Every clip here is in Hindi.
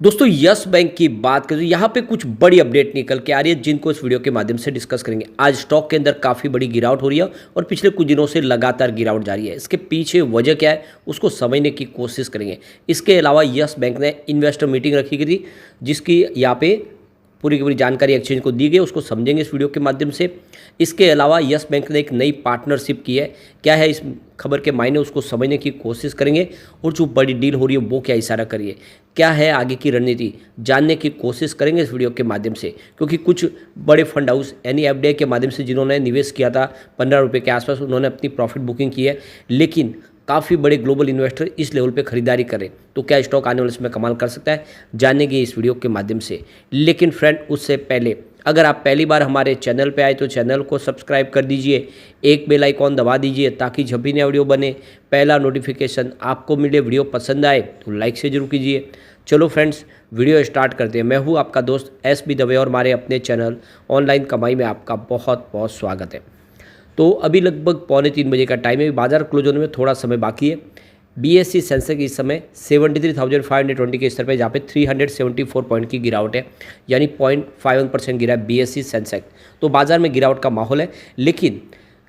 दोस्तों यस बैंक की बात करें तो यहाँ पे कुछ बड़ी अपडेट निकल के आ रही है जिनको इस वीडियो के माध्यम से डिस्कस करेंगे। आज स्टॉक के अंदर काफ़ी बड़ी गिरावट हो रही है और पिछले कुछ दिनों से लगातार गिरावट जारी है। इसके पीछे वजह क्या है उसको समझने की कोशिश करेंगे। इसके अलावा यस बैंक ने इन्वेस्टर मीटिंग रखी गई थी जिसकी यहाँ पे पूरी की पूरी जानकारी एक्सचेंज को दी गई, उसको समझेंगे इस वीडियो के माध्यम से। इसके अलावा यस बैंक ने एक नई पार्टनरशिप की है, क्या है इस खबर के मायने उसको समझने की कोशिश करेंगे। और जो बड़ी डील हो रही है वो क्या इशारा करिए, क्या है आगे की रणनीति जानने की कोशिश करेंगे इस वीडियो के माध्यम से। क्योंकि कुछ बड़े फंड हाउस यानी एफडीआई के माध्यम से जिन्होंने निवेश किया था 15 रुपये के आसपास, उन्होंने अपनी प्रॉफिट बुकिंग की है, लेकिन काफ़ी बड़े ग्लोबल इन्वेस्टर इस लेवल पे खरीदारी करें तो क्या स्टॉक आने वाले समय कमाल कर सकता है, जानेंगे इस वीडियो के माध्यम से। लेकिन फ्रेंड उससे पहले अगर आप पहली बार हमारे चैनल पे आए तो चैनल को सब्सक्राइब कर दीजिए, एक बेल आइकॉन दबा दीजिए ताकि जब भी नया वीडियो बने पहला नोटिफिकेशन आपको मिले। वीडियो पसंद आए तो लाइक से जरूर कीजिए। चलो फ्रेंड्स वीडियो स्टार्ट करते हैं। मैं हूँ आपका दोस्त एस.बी. दवे और हमारे अपने चैनल ऑनलाइन कमाई में आपका बहुत बहुत स्वागत है। तो अभी लगभग 2:45 बजे का टाइम है, बाजार क्लोज होने में थोड़ा समय बाकी है। बीएसई सेंसेक्स इस समय 73,520 के स्तर पे जहाँ पे 374 पॉइंट की गिरावट है, यानी 0.51% गिरा है बीएसई सेंसेक्स। तो बाजार में गिरावट का माहौल है, लेकिन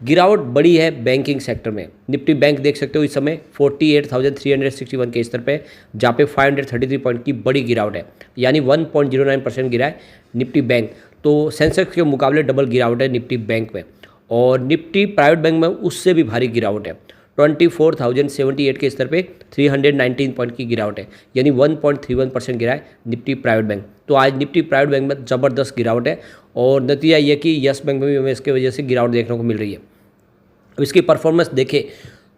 गिरावट बड़ी है बैंकिंग सेक्टर में। निफ्टी बैंक देख सकते हो इस समय 48,361 के स्तर पे जहाँ पे 533 पॉइंट की बड़ी गिरावट है, यानी 1.09% गिरा है निफ्टी बैंक। तो सेंसेक्स के मुकाबले डबल गिरावट है निफ्टी बैंक में। और निफ्टी प्राइवेट बैंक में उससे भी भारी गिरावट है, 24,078 के स्तर पे 319 पॉइंट की गिरावट है, यानी 1.31% गिरा है निफ्टी प्राइवेट बैंक। तो आज निफ्टी प्राइवेट बैंक में ज़बरदस्त गिरावट है और नतीजा ये कि यस बैंक में भी हमें इसके वजह से गिरावट देखने को मिल रही है। अब इसकी परफॉर्मेंस देखें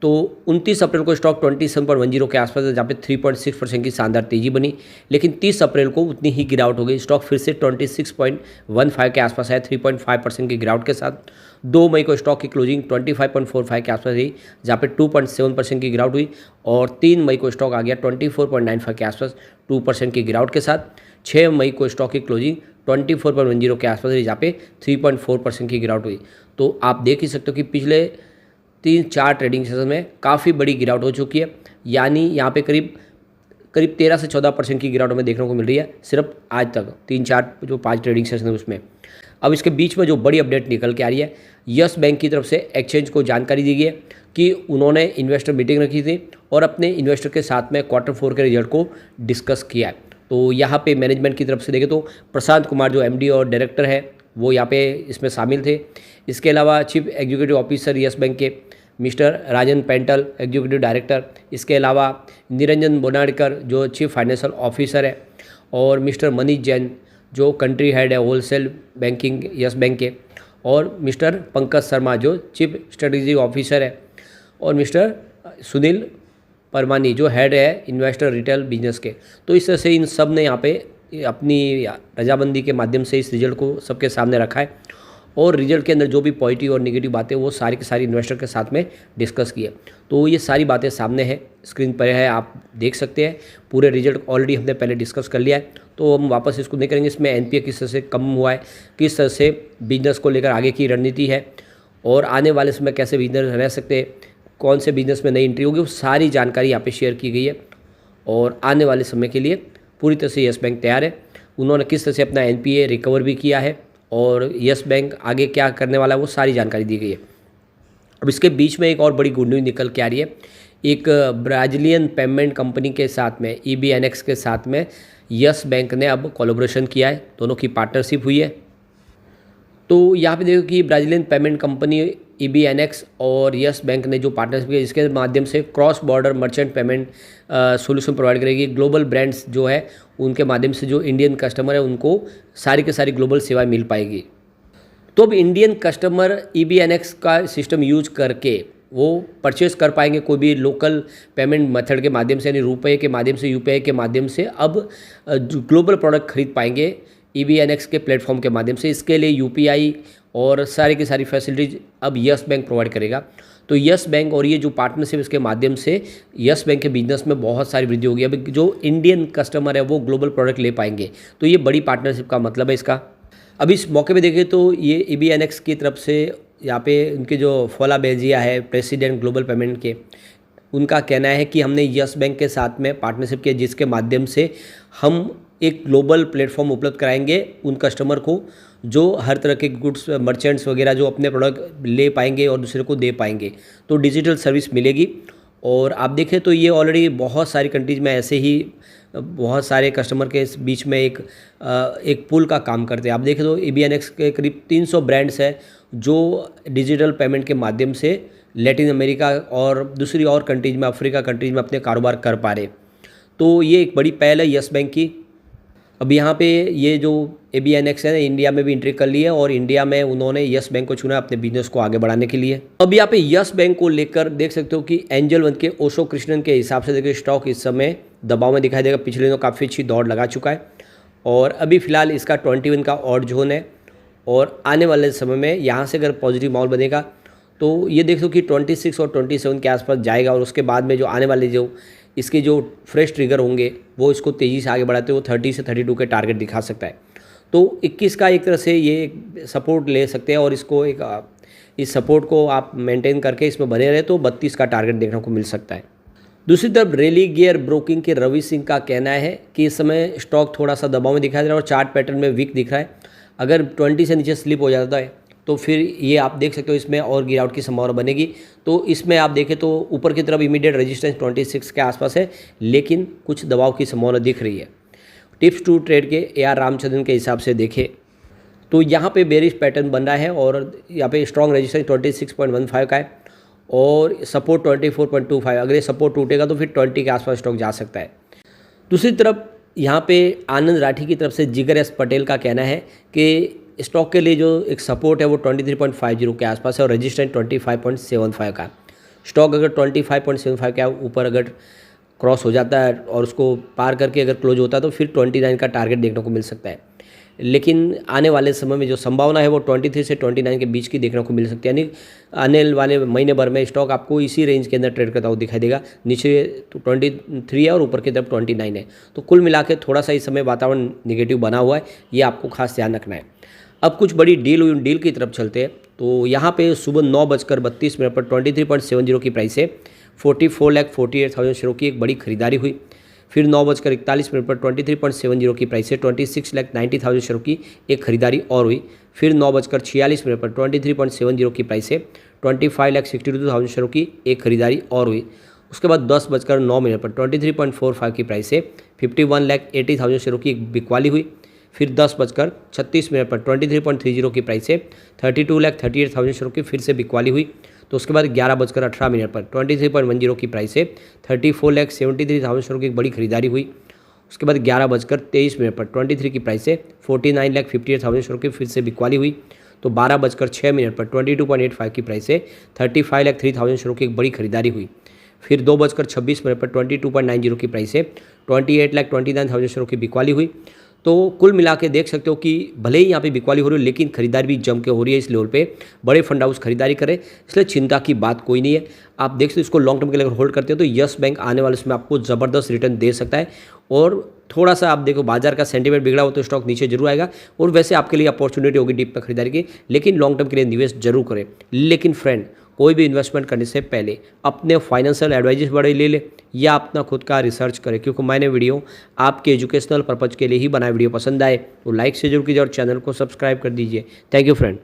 तो 29 अप्रैल को स्टॉक 27.10 के आसपास है, जहाँ पे 3.6% की शानदार तेजी बनी, लेकिन 30 अप्रैल को उतनी ही गिरावट हो गई। स्टॉक फिर से 26.15 के आसपास है 3.5% की गिरावट के साथ। 2 मई को स्टॉक की क्लोजिंग 25.45 के आसपास रही, जहाँ पे 2.7% की गिरावट हुई। और 3 मई को स्टॉक आ गया 24.95 के आसपास 2% की गिरावट के साथ। 6 मई को स्टॉक की क्लोजिंग 24.10 के आसपास रही, जहाँ पे 3.4% की गिरावट हुई। तो आप देख ही सकते हो कि पिछले 3-4 ट्रेडिंग सेशन में काफ़ी बड़ी गिरावट हो चुकी है, यानी यहाँ पे करीब 13 से 14% की गिरावट हमें देखने को मिल रही है सिर्फ आज तक 3-4 जो 5 ट्रेडिंग सेशन है उसमें। अब इसके बीच में जो बड़ी अपडेट निकल के आ रही है, यस बैंक की तरफ से एक्सचेंज को जानकारी दी गई है कि उन्होंने इन्वेस्टर मीटिंग रखी थी और अपने इन्वेस्टर के साथ में Q4 के रिजल्ट को डिस्कस किया है। तो यहाँ पे मैनेजमेंट की तरफ से देखें तो प्रशांत कुमार जो एमडी और डायरेक्टर है वो यहाँ पे इसमें शामिल थे। इसके अलावा chief executive officer yes bank के मिस्टर राजन पेंटल एग्जीक्यूटिव डायरेक्टर, इसके अलावा निरंजन बोनाडकर जो चीफ फाइनेंशियल ऑफिसर है, और मिस्टर मनीष जैन जो कंट्री हेड है होलसेल बैंकिंग यस बैंक के, और मिस्टर पंकज शर्मा जो चीफ स्ट्रेटेजी ऑफिसर है, और मिस्टर सुनील परमानी जो हेड है इन्वेस्टर रिटेल बिजनेस के। तो इस तरह से इन सब ने यहाँ पे अपनी रजामंदी के माध्यम से इस रिजल्ट को सबके सामने रखा है और रिजल्ट के अंदर जो भी पॉजिटिव और नेगेटिव बातें वो सारी की सारी इन्वेस्टर के साथ में डिस्कस की है। तो ये सारी बातें सामने है, स्क्रीन पर है, आप देख सकते हैं। पूरे रिजल्ट ऑलरेडी हमने पहले डिस्कस कर लिया है, तो हम वापस इसको नहीं करेंगे। इसमें एनपीए किस तरह से कम हुआ है, किस तरह से बिजनेस को लेकर आगे की रणनीति है और आने वाले समय कैसे बिजनेस रह सकते हैं, कौन से बिजनेस में नई एंट्री होगी, वो सारी जानकारी यहाँ पे शेयर की गई है। और आने वाले समय के लिए पूरी तरह से यस बैंक तैयार है। उन्होंने किस तरह से अपना एनपीए रिकवर भी किया है और यस बैंक आगे क्या करने वाला है वो सारी जानकारी दी गई है। अब इसके बीच में एक और बड़ी गुड न्यूज़ निकल के आ रही है। एक ब्राज़ीलियन पेमेंट कंपनी के साथ में EBNX के साथ में यस बैंक ने अब कोलैबोरेशन किया है, दोनों की पार्टनरशिप हुई है। तो यहाँ पे देखो कि ब्राज़ीलियन पेमेंट कंपनी EBNX और यस बैंक ने जो पार्टनरशिप किया, इसके माध्यम से cross border merchant payment solution provide करेगी। ग्लोबल ब्रांड्स जो है उनके माध्यम से जो इंडियन कस्टमर है उनको सारी के सारी ग्लोबल सेवाएं मिल पाएगी। तो अब इंडियन कस्टमर EBNX का सिस्टम यूज करके वो परचेस कर पाएंगे कोई भी लोकल पेमेंट मेथड के माध्यम से, यानी रुपए के माध्यम से, UPI के माध्यम से अब ग्लोबल प्रोडक्ट खरीद पाएंगे EBNX के प्लेटफॉर्म के माध्यम से। इसके लिए UPI और सारी की सारी फैसिलिटीज़ अब यस बैंक प्रोवाइड करेगा। तो यस बैंक और ये जो पार्टनरशिप इसके माध्यम से यस बैंक के बिजनेस में बहुत सारी वृद्धि होगी। अब जो इंडियन कस्टमर है वो ग्लोबल प्रोडक्ट ले पाएंगे, तो ये बड़ी पार्टनरशिप का मतलब है इसका। अब इस मौके पे देखें तो ये EBNX की तरफ से यहाँ पे उनके जो फोला बेजिया है प्रेसिडेंट ग्लोबल पेमेंट के, उनका कहना है कि हमने यस बैंक के साथ में पार्टनरशिप किया, जिसके माध्यम से हम एक ग्लोबल प्लेटफॉर्म उपलब्ध कराएंगे उन कस्टमर को जो हर तरह के गुड्स मर्चेंट्स वगैरह जो अपने प्रोडक्ट ले पाएंगे और दूसरे को दे पाएंगे। तो डिजिटल सर्विस मिलेगी। और आप देखें तो ये ऑलरेडी बहुत सारी कंट्रीज़ में ऐसे ही बहुत सारे कस्टमर के बीच में एक पुल का काम करते हैं। आप देखें तो ABNX के करीब 300 ब्रांड्स हैं जो डिजिटल पेमेंट के माध्यम से लैटिन अमेरिका और दूसरी और कंट्रीज़ में, अफ्रीका कंट्रीज़ में अपने कारोबार कर पा रहे। तो ये एक बड़ी पहल है यस बैंक की। अब यहाँ पे ये जो ABNX है इंडिया में भी एंट्री कर ली है और इंडिया में उन्होंने यस बैंक को चुना अपने बिजनेस को आगे बढ़ाने के लिए। अब यहाँ पे यस बैंक को लेकर देख सकते हो कि एंजल वन के ओशो कृष्णन के हिसाब से देखिए स्टॉक इस समय दबाव में दिखाई देगा। पिछले दिनों काफ़ी अच्छी दौड़ लगा चुका है और अभी फिलहाल इसका 21 का ऑड जोन है और आने वाले समय में यहाँ से अगर पॉजिटिव माहौल बनेगा तो ये देख लो कि 26 और 27 के आसपास जाएगा और उसके बाद में जो आने वाले जो इसके जो फ्रेश ट्रिगर होंगे वो इसको तेज़ी से आगे बढ़ाते हुए 30 से 32 के टारगेट दिखा सकता है। तो 21 का एक तरह से ये सपोर्ट ले सकते हैं और इसको इस सपोर्ट को आप मेंटेन करके इसमें बने रहे तो 32 का टारगेट देखने को मिल सकता है। दूसरी तरफ रेली गियर ब्रोकिंग के रवि सिंह का कहना है कि इस समय स्टॉक थोड़ा सा दबाव में दिखाई दे रहा है और चार्ट पैटर्न में वीक दिख रहा है। अगर 20 से नीचे स्लिप हो जाता है तो फिर ये आप देख सकते हो इसमें और गिरावट की संभावना बनेगी। तो इसमें आप देखें तो ऊपर की तरफ इमीडिएट रेजिस्टेंस 26 के आसपास है, लेकिन कुछ दबाव की संभावना दिख रही है। टिप्स टू ट्रेड के AR रामचंद्रन के हिसाब से देखें तो यहाँ पे बेरिश पैटर्न बन रहा है और यहाँ पे स्ट्रॉन्ग रेजिस्टेंस 26.15 का है और सपोर्ट 24.25। अगर ये सपोर्ट टूटेगा तो फिर 20 के आसपास स्टॉक जा सकता है। दूसरी तरफ यहाँ पे आनंद राठी की तरफ से जिगर एस पटेल का कहना है कि स्टॉक के लिए जो एक सपोर्ट है वो 23.50 के आसपास है और रेजिस्टेंस 25.75 का। स्टॉक अगर 25.75 के ऊपर अगर क्रॉस हो जाता है और उसको पार करके अगर क्लोज होता है तो फिर 29 का टारगेट देखने को मिल सकता है। लेकिन आने वाले समय में जो संभावना है वो 23 से 29 के बीच की देखने को मिल सकती है, यानी आने वाले महीने भर में स्टॉक आपको इसी रेंज के अंदर ट्रेड करता हुआ दिखाई देगा। नीचे तो 23 है और ऊपर की तरफ 29 है। तो कुल मिला के थोड़ा सा इस समय वातावरण निगेटिव बना हुआ है, ये आपको खास ध्यान रखना है। अब कुछ बड़ी डील की तरफ चलते हैं। तो यहाँ पे सुबह 9:32 पर 23.70 की प्राइस है 44,48,000 शेयरों की एक बड़ी खरीदारी हुई। फिर 9:41 पर 23.70 की प्राइस है 26,90,000 शेयरों की एक खरीदारी और हुई। फिर 9:46 पर 23.70 की प्राइस है 25,62,000 शेयरों की एक खरीदारी और हुई। उसके बाद 10:09 पर 23.45 की प्राइस है 51,80,000 शेयरों की एक बिकवाली हुई। फिर 10:36 पर 23.30 की प्राइस है 32,38,000 शेयरों की फिर से बिकवाली हुई। तो उसके बाद 11:18 पर 23.10 की प्राइस है 34,73,000 शेयरों की एक बड़ी खरीदारी हुई। उसके बाद 11:23 पर 23 की प्राइस है 49,58,000 शेयरों की फिर से बिकवाली हुई। तो 12:06 पर 22.85 की प्राइस है 35,03,000 शेयरों की एक बड़ी खरीदारी हुई। फिर 2:26 पर 22.90 की प्राइस है 28,29,000 शेयरों की बिकवाली हुई। तो कुल मिला के देख सकते हो कि भले ही यहाँ पे बिकवाली हो रही है लेकिन खरीदारी भी जम के हो रही है। इस लेवल पे बड़े फंड हाउस खरीदारी करें, इसलिए चिंता की बात कोई नहीं है। आप देख सकते हो इसको लॉन्ग टर्म के लिए अगर होल्ड करते हो तो यस बैंक आने वाले समय आपको ज़बरदस्त रिटर्न दे सकता है। और थोड़ा सा आप देखो बाजार का सेंटीमेंट बिगड़ा हो तो स्टॉक नीचे जरूर आएगा और वैसे आपके लिए अपॉर्चुनिटी होगी डीप में खरीदारी की, लेकिन लॉन्ग टर्म के लिए निवेश जरूर करें। लेकिन फ्रेंड, कोई भी इन्वेस्टमेंट करने से पहले अपने फाइनेंशियल एडवाइजर्स बड़े ले ले या अपना खुद का रिसर्च करें, क्योंकि मैंने वीडियो आपके एजुकेशनल पर्पज़ के लिए ही बनाया। वीडियो पसंद आए तो लाइक से जरूर कीजिए और चैनल को सब्सक्राइब कर दीजिए। Thank you friend.